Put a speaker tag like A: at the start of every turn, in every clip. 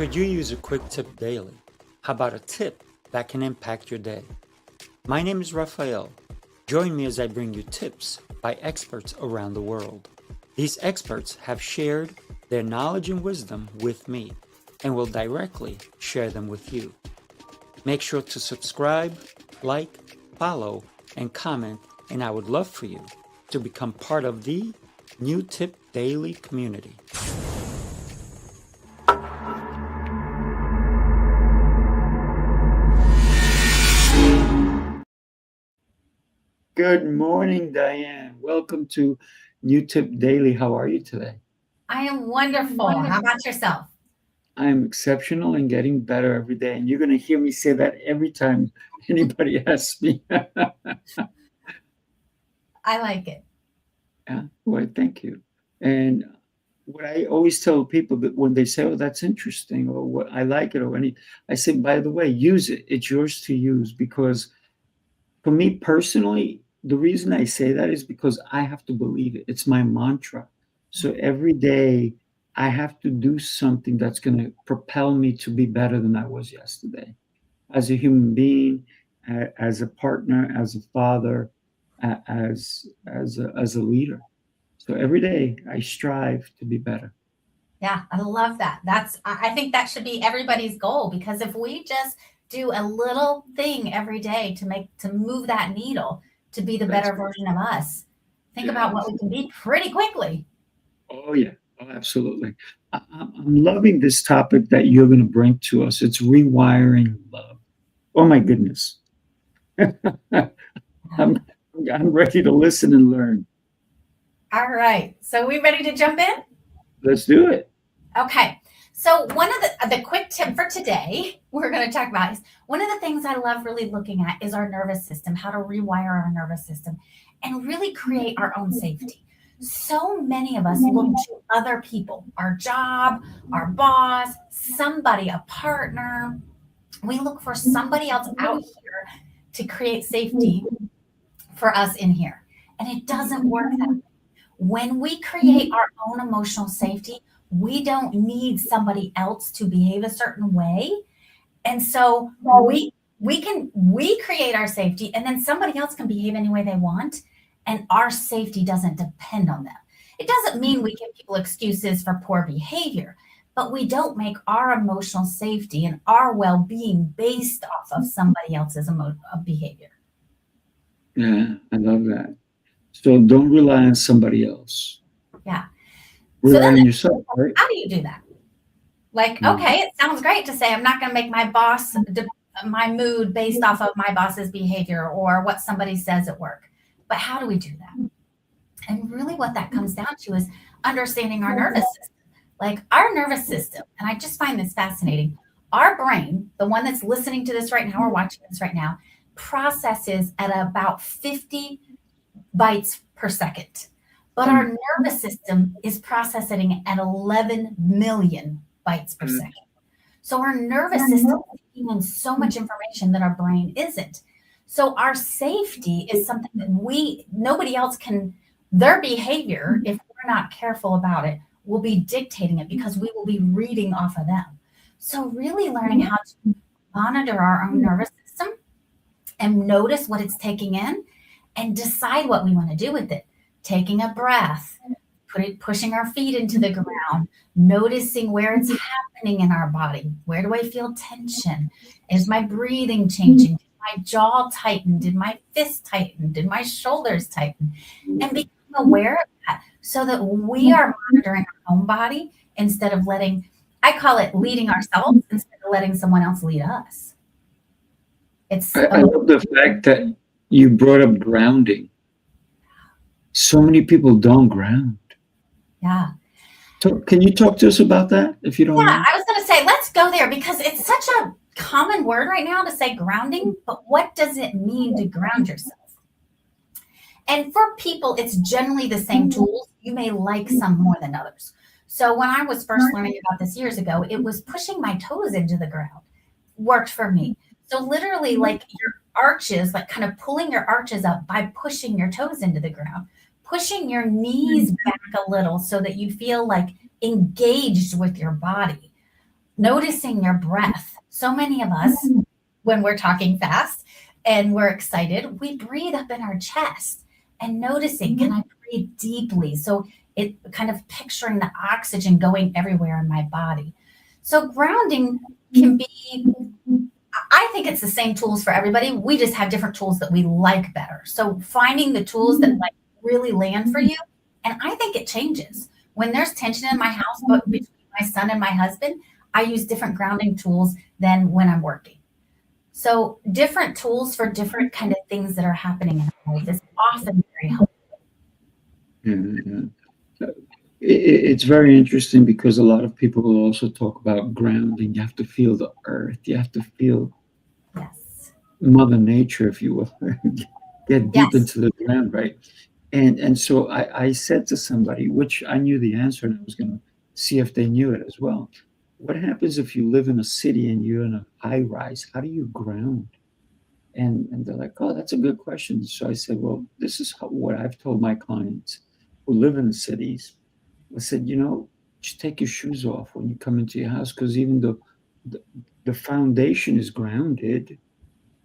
A: Could you use a quick tip daily? How about a tip that can impact your day? My name is Raphael. Join me as I bring you tips by experts around the world. These experts have shared their knowledge and wisdom with me and will directly share them with you. Make sure to subscribe, like, follow, and comment, and I would love for you to become part of the New Tip Daily community. Good morning, Diane. Welcome to New Tip Daily. How are you today?
B: I am wonderful. How about yourself?
A: I am exceptional and getting better every day. And you're going to hear me say that every time anybody asks me.
B: I like it.
A: Yeah, well, thank you. And what I always tell people that when they say, "Oh, that's interesting," or "What I like it," or any, I say, by the way, use it. It's yours to use, because for me personally, the reason I say that is because I have to believe it. It's my mantra. So every day I have to do something that's going to propel me to be better than I was yesterday, as a human being, as a partner, as a father, as a leader. So every day I strive to be better.
B: Yeah, I love that. I think that should be everybody's goal, because if we just do a little thing every day to move that needle to be the
A: That's
B: better version of us, think about what
A: yes.
B: we can be pretty quickly.
A: Oh yeah. Oh, absolutely. I'm loving this topic that you're going to bring to us. It's rewiring love. Oh my goodness. I'm I'm ready to listen and learn.
B: All right. So we ready to jump in?
A: Let's do it.
B: Okay. So one of the quick tip for today we're going to talk about is one of the things I love really looking at is our nervous system, how to rewire our nervous system and really create our own safety. So many of us look to other people, our job, our boss, somebody, a partner. We look for somebody else out here to create safety for us in here. And it doesn't work that way. When we create our own emotional safety, we don't need somebody else to behave a certain way. And so we create our safety, and then somebody else can behave any way they want, and our safety doesn't depend on them. It doesn't mean we give people excuses for poor behavior, but we don't make our emotional safety and our well-being based off of somebody else's behavior.
A: Yeah, I love that. So don't rely on somebody else.
B: Yeah. So
A: Rely
B: then
A: on yourself, right?
B: how do you do that? Like,
A: Mm.
B: okay, it sounds great to say I'm not going to make my mood based off of my boss's behavior or what somebody says at work. But how do we do that? And really what that comes down to is understanding our nervous system. Like our nervous system, and I just find this fascinating. Our brain, the one that's listening to this right now or watching this right now, processes at about 50 bytes per second. But our nervous system is processing at 11 million bytes per second. So our nervous system is taking in so much information that our brain isn't. So our safety is something that nobody else can, their behavior, if we're not careful about it, will be dictating it because we will be reading off of them. So really learning how to monitor our own nervous system and notice what it's taking in and decide what we want to do with it. Taking a breath, pushing our feet into the ground, noticing where it's happening in our body. Where do I feel tension? Is my breathing changing? Did my jaw tighten? Did my fist tighten? Did my shoulders tighten? And become aware of that so that we are monitoring our own body instead of I call it leading ourselves instead of letting someone else lead us.
A: I love the fact that you brought up grounding. So many people don't ground.
B: Yeah.
A: Can you talk to us about that, if you don't mind?
B: I was going to say, let's go there because it's such a common word right now to say grounding, but what does it mean to ground yourself? And for people, it's generally the same tools. You may like some more than others. So when I was first learning about this years ago, it was pushing my toes into the ground worked for me. So literally like your arches, like kind of pulling your arches up by pushing your toes into the ground, pushing your knees back a little so that you feel like engaged with your body. noticing your breath. So many of us, when we're talking fast and we're excited, we breathe up in our chest and noticing, can I breathe deeply? So it kind of picturing the oxygen going everywhere in my body. So grounding can be, I think it's the same tools for everybody. We just have different tools that we like better. So finding the tools that like really land for you. And I think it changes. When there's tension in my house, but between my son and my husband, I use different grounding tools than when I'm working. So different tools for different kind of things that are happening in our life is often very helpful.
A: Yeah. It's very interesting because a lot of people will also talk about grounding. You have to feel the earth. You have to feel
B: Yes.
A: Mother Nature, if you will, get deep
B: Yes.
A: into the ground, right? And so I said to somebody, which I knew the answer, and I was going to see if they knew it as well. What happens if you live in a city and you're in a high rise? How do you ground? And they're like, oh, that's a good question. So I said, well, this is what I've told my clients who live in the cities. I said, just take your shoes off when you come into your house, because even though the foundation is grounded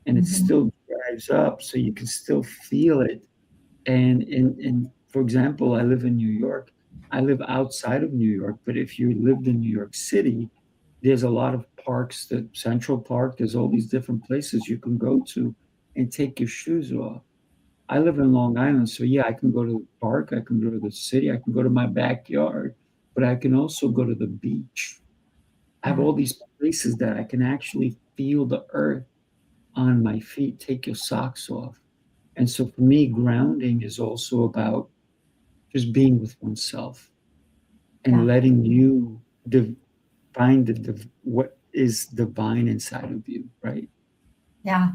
A: and it
B: Mhm.
A: still drives up, so you can still feel it. And for example, I live in New York. I live outside of New York, but if you lived in New York City, there's a lot of parks, the Central Park, there's all these different places you can go to and take your shoes off. I live in Long Island, so yeah, I can go to the park, I can go to the city, I can go to my backyard, but I can also go to the beach. I have
B: Yeah.
A: all these places that I can actually feel the earth on my feet, take your socks off. And so for me, grounding is also about just being with oneself and
B: Yeah.
A: letting you find what is divine inside of you, right?
B: Yeah.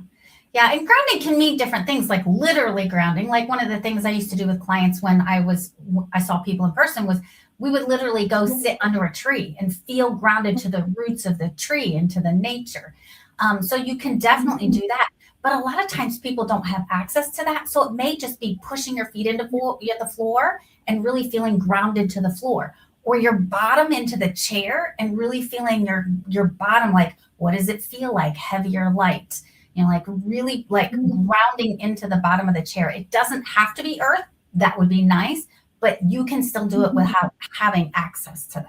B: Yeah. And grounding can mean different things, like literally grounding. Like one of the things I used to do with clients when I saw people in person was we would literally go sit under a tree and feel grounded to the roots of the tree and to the nature. So you can definitely do that. But a lot of times people don't have access to that. So it may just be pushing your feet into the floor and really feeling grounded to the floor, or your bottom into the chair and really feeling your bottom, like, what does it feel like? Heavier, light, like really like grounding into the bottom of the chair. It doesn't have to be earth. That would be nice, but you can still do it without having access to that.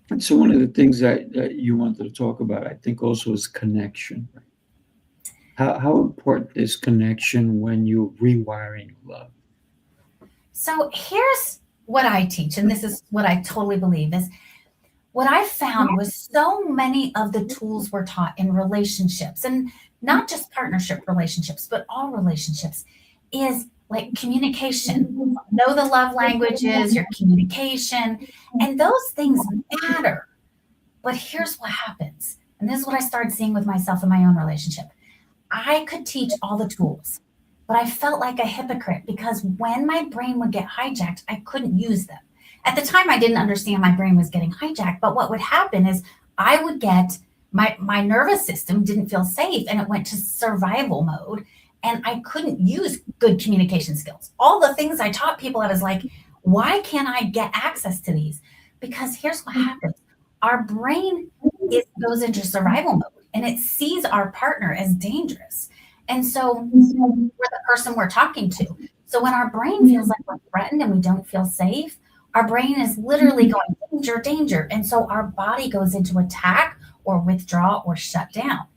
A: And so one of the things that you wanted to talk about, I think also is connection. Right? How important is connection when you're rewiring love?
B: So here's what I teach, and this is what I totally believe is what I found was so many of the tools we're taught in relationships, and not just partnership relationships, but all relationships, is like communication. Know the love languages, your communication, and those things matter. But here's what happens. And this is what I started seeing with myself in my own relationship. I could teach all the tools, but I felt like a hypocrite because when my brain would get hijacked, I couldn't use them. At the time, I didn't understand my brain was getting hijacked, but what would happen is I would get my nervous system didn't feel safe and it went to survival mode, and I couldn't use good communication skills. All the things I taught people, I was like, why can't I get access to these? Because here's what happens. Our brain goes into survival mode and it sees our partner as dangerous. And so we're the person we're talking to. So when our brain feels like we're threatened and we don't feel safe, our brain is literally going danger, danger. And so our body goes into attack or withdraw or shut down.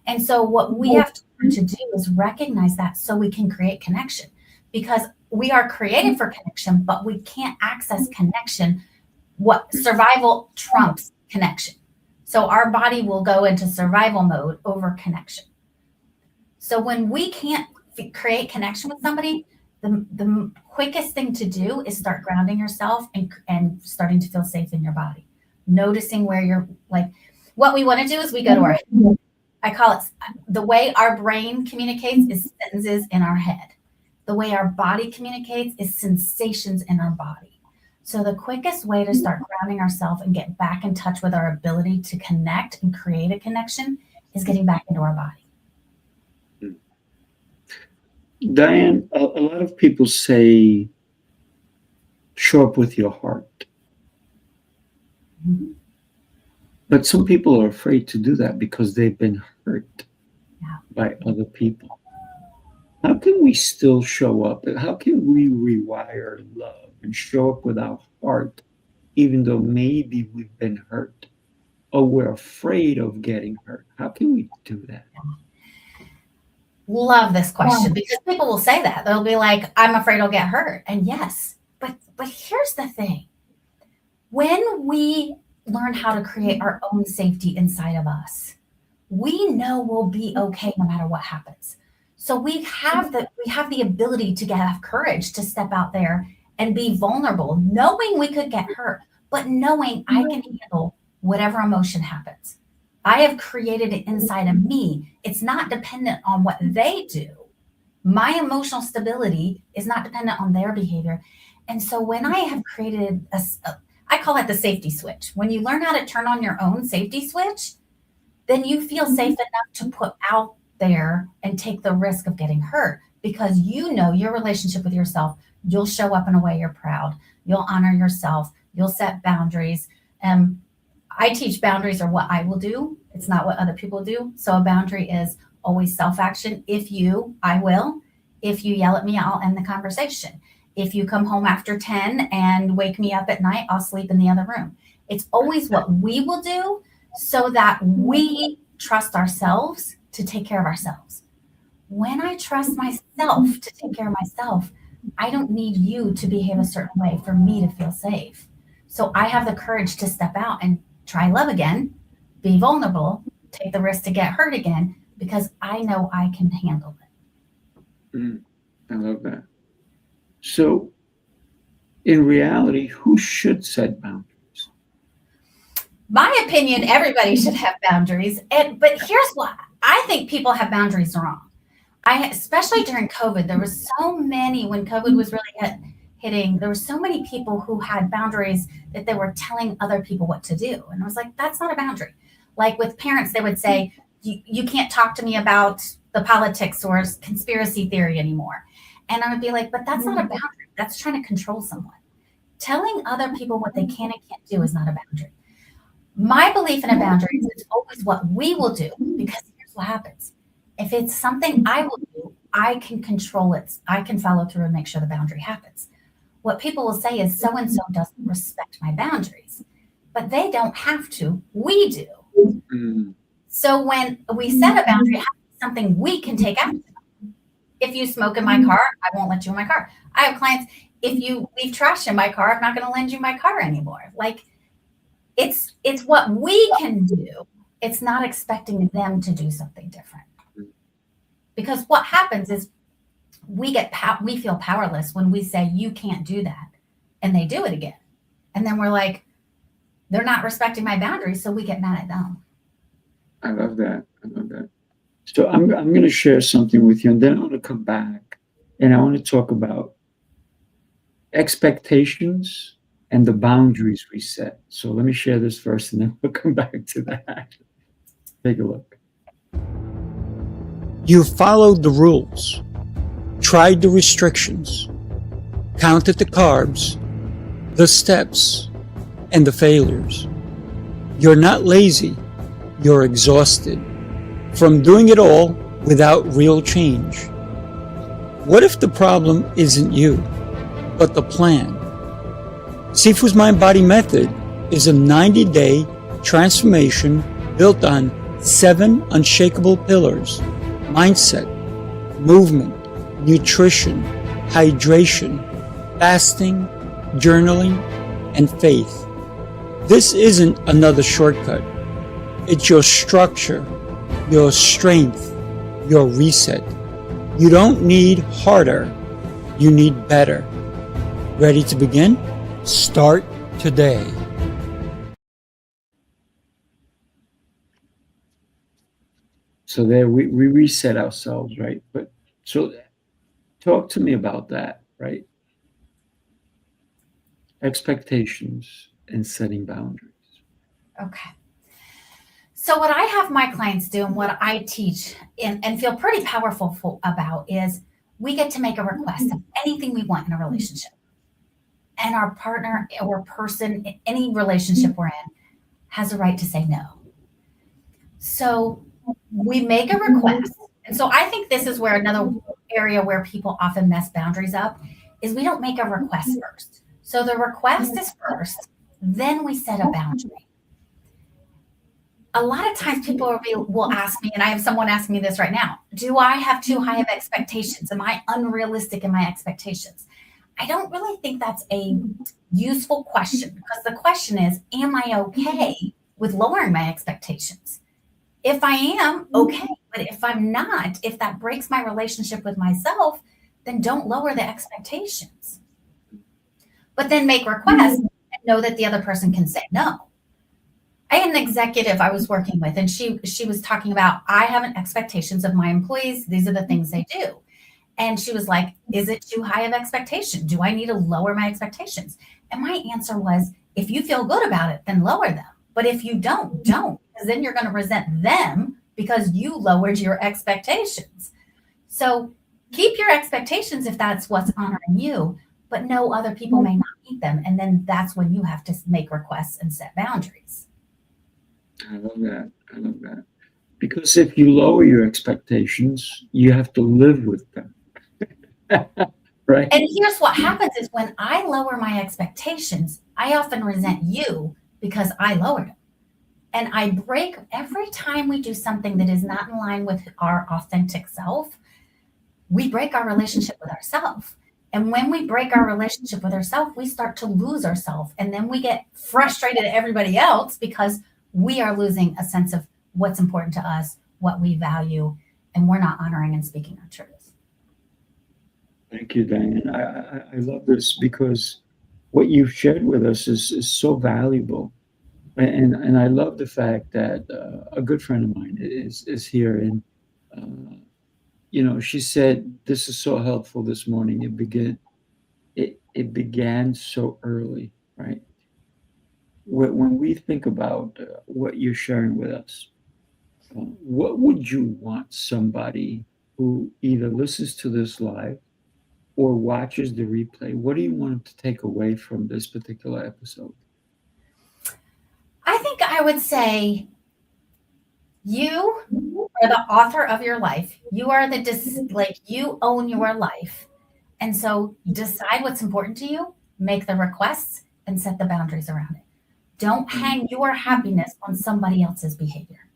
B: And so what we have to learn to do is recognize that so we can create connection, because we are created for connection, but we can't access connection. What survival trumps connection. So our body will go into survival mode over connection. So when we can't create connection with somebody, the quickest thing to do is start grounding yourself and starting to feel safe in your body. Noticing where you're like, what we want to do is we go to our head. I call it the way our brain communicates is sentences in our head. The way our body communicates is sensations in our body. So the quickest way to start grounding ourselves and get back in touch with our ability to connect and create a connection is getting back into our body.
A: Diane, a lot of people say, show up with your heart. But some people are afraid to do that because they've been hurt by other people. How can we still show up? How can we rewire love and show up with our heart, even though maybe we've been hurt or we're afraid of getting hurt? How can we do that?
B: Love this question because people will say that. They'll be like, I'm afraid I'll get hurt. And yes, but here's the thing. When we learn how to create our own safety inside of us, we know we'll be okay no matter what happens. So we have the ability to have courage to step out there and be vulnerable, knowing we could get hurt, but knowing I can handle whatever emotion happens. I have created it inside of me. It's not dependent on what they do. My emotional stability is not dependent on their behavior. And so when I have created I call it the safety switch. When you learn how to turn on your own safety switch, then you feel safe enough to put out there and take the risk of getting hurt because you know your relationship with yourself. You'll show up in a way you're proud. You'll honor yourself. You'll set boundaries. I teach boundaries are what I will do. It's not what other people do. So a boundary is always self-action. I will. If you yell at me, I'll end the conversation. If you come home after 10 and wake me up at night, I'll sleep in the other room. It's always what we will do so that we trust ourselves to take care of ourselves. When I trust myself to take care of myself, I don't need you to behave a certain way for me to feel safe. So I have the courage to step out and try love again, be vulnerable, take the risk to get hurt again, because I know I can handle it.
A: I love that. So in reality, who should set boundaries?
B: My opinion, everybody should have boundaries. But here's what I think: people have boundaries wrong. Especially during COVID, there was so many, when COVID was really hitting, there were so many people who had boundaries that they were telling other people what to do. And I was like, that's not a boundary. Like with parents, they would say, you can't talk to me about the politics or conspiracy theory anymore. And I would be like, but that's not a boundary. That's trying to control someone. Telling other people what they can and can't do is not a boundary. My belief in a boundary is it's always what we will do, because here's what happens. If it's something I will do, I can control it. I can follow through and make sure the boundary happens. What people will say is so-and-so doesn't respect my boundaries, but they don't have to. We do. Mm-hmm. So when we set a boundary, it has to be something we can take action on. If you smoke in my car, I won't let you in my car. I have clients, if you leave trash in my car, I'm not going to lend you my car anymore. Like, it's what we can do. It's not expecting them to do something different. Because what happens is we feel powerless when we say, you can't do that. And they do it again. And then we're like, they're not respecting my boundaries. So we get mad at them.
A: I love that. So I'm going to share something with you, and then I want to come back and I want to talk about expectations and the boundaries we set. So let me share this first, and then we'll come back to that. Take a look.
C: You followed the rules, tried the restrictions, counted the carbs, the steps, and the failures. You're not lazy, you're exhausted from doing it all without real change. What if the problem isn't you, but the plan? Sifu's Mind Body Method is a 90-day transformation built on 7 unshakable pillars: mindset, movement, nutrition, hydration, fasting, journaling, and faith. This isn't another shortcut. It's your structure, your strength, your reset. You don't need harder, you need better. Ready to begin? Start today.
A: So there we reset ourselves, right? But so talk to me about that, right? Expectations and setting boundaries.
B: Okay. So what I have my clients do and what I teach and feel pretty powerful about is we get to make a request of anything we want in a relationship. And our partner or person, any relationship we're in, has a right to say no. So we make a request. And so I think this is where another area where people often mess boundaries up is we don't make a request first. So the request is first, then we set a boundary. A lot of times people will ask me, and I have someone ask me this right now, do I have too high of expectations? Am I unrealistic in my expectations? I don't really think that's a useful question, because the question is, am I okay with lowering my expectations? If I am, okay. But if I'm not, if that breaks my relationship with myself, then don't lower the expectations. But then make requests and know that the other person can say no. I had an executive I was working with, and she was talking about, I have an expectations of my employees. These are the things they do. And she was like, is it too high of expectation? Do I need to lower my expectations? And my answer was, if you feel good about it, then lower them. But if you don't, because then you're going to resent them because you lowered your expectations. So keep your expectations if that's what's honoring you, but know other people may not meet them. And then that's when you have to make requests and set boundaries.
A: I love that. I love that. Because if you lower your expectations, you have to live with them. Right?
B: And here's what happens is when I lower my expectations, I often resent you because I lowered them. And I break every time we do something that is not in line with our authentic self, we break our relationship with ourselves. And when we break our relationship with ourselves, we start to lose ourselves. And then we get frustrated at everybody else because we are losing a sense of what's important to us, what we value, and we're not honoring and speaking our truth.
A: Thank you, Diane. I love this because what you've shared with us is so valuable. And I love the fact that a good friend of mine is here. And, she said, this is so helpful this morning. It began so early, right? When we think about what you're sharing with us, what would you want somebody who either listens to this live or watches the replay, what do you want them to take away from this particular episode?
B: I think I would say you are the author of your life. You are you own your life. And so decide what's important to you, make the requests, and set the boundaries around it. Don't hang your happiness on somebody else's behavior.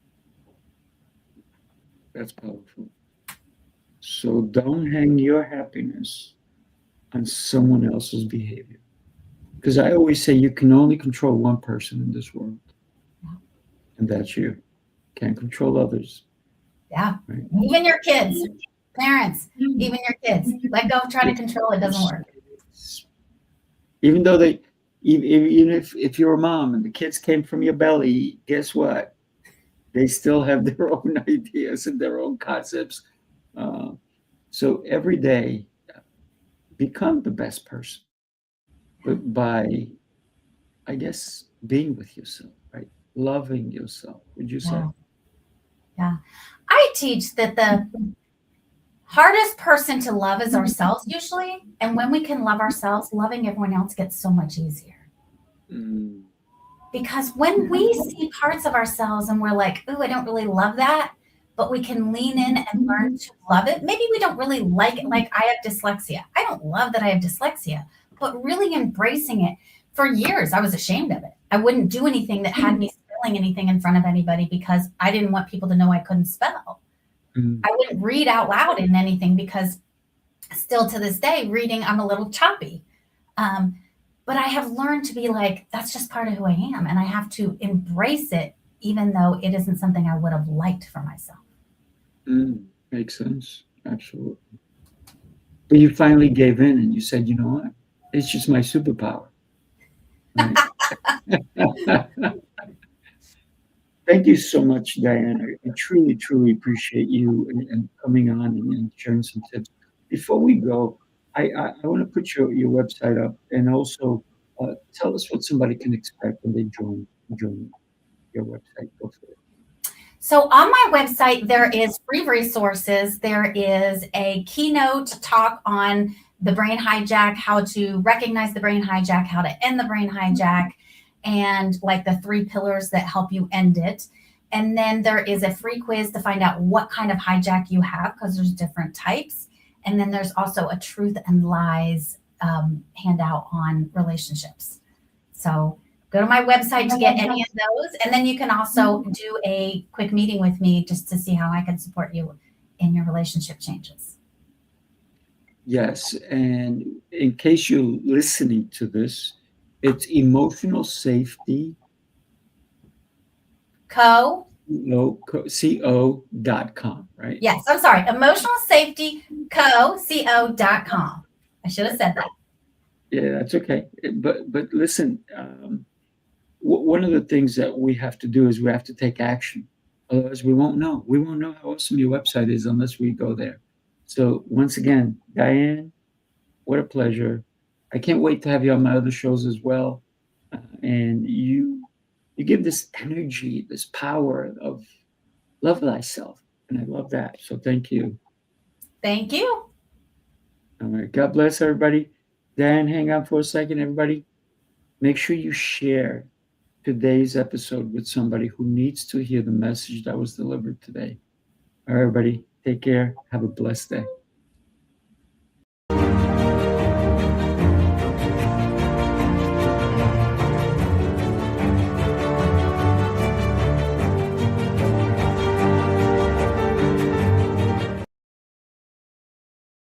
A: That's powerful. So don't hang your happiness on someone else's behavior. Because I always say you can only control one person in this world. And that's you. Can't control others.
B: Yeah.
A: Right?
B: Even your kids, parents, even your kids. Let go of trying to control it. Doesn't work.
A: Even though even if you're a mom and the kids came from your belly, guess what? They still have their own ideas and their own concepts. So every day, become the best person, but by, I guess, being with yourself, right? Loving yourself, would you say?
B: Yeah. I teach that the hardest person to love is ourselves usually. And when we can love ourselves, loving everyone else gets so much easier. Because when we see parts of ourselves and we're like, oh, I don't really love that, but we can lean in and learn to love it. Maybe we don't really like it. Like I have dyslexia. I don't love that I have dyslexia, but really embracing it. For years, I was ashamed of it. I wouldn't do anything that had me spelling anything in front of anybody because I didn't want people to know I couldn't spell. I wouldn't read out loud in anything because still to this day, reading, I'm a little choppy. But I have learned to be like, that's just part of who I am. And I have to embrace it, even though it isn't something I would have liked for myself.
A: Makes sense. Absolutely. But you finally gave in and you said, you know what? It's just my superpower. Right? Thank you so much, Diane. I truly, truly appreciate you and coming on and sharing some tips. Before we go, I want to put your website up and also tell us what somebody can expect when they join your website. Go for it.
B: So on my website, there is free resources. There is a keynote talk on the brain hijack, how to recognize the brain hijack, how to end the brain hijack, and like the 3 pillars that help you end it. And then there is a free quiz to find out what kind of hijack you have, because there's different types. And then there's also a truth and lies handout on relationships. So go to my website to get any of those. And then you can also do a quick meeting with me just to see how I can support you in your relationship changes.
A: Yes. And in case you're listening to this, it's emotional safety. co.com, right?
B: Yes, I'm sorry. Emotional Safety co.com. I should have said that.
A: Yeah, that's okay. But listen, one of the things that we have to do is we have to take action. Otherwise, we won't know. We won't know how awesome your website is unless we go there. So once again, Diane, what a pleasure. I can't wait to have you on my other shows as well. And you give this energy, this power of love thyself. And I love that. So thank you.
B: Thank you.
A: All right. God bless everybody. Dan, hang on for a second, everybody. Make sure you share today's episode with somebody who needs to hear the message that was delivered today. All right, everybody. Take care. Have a blessed day.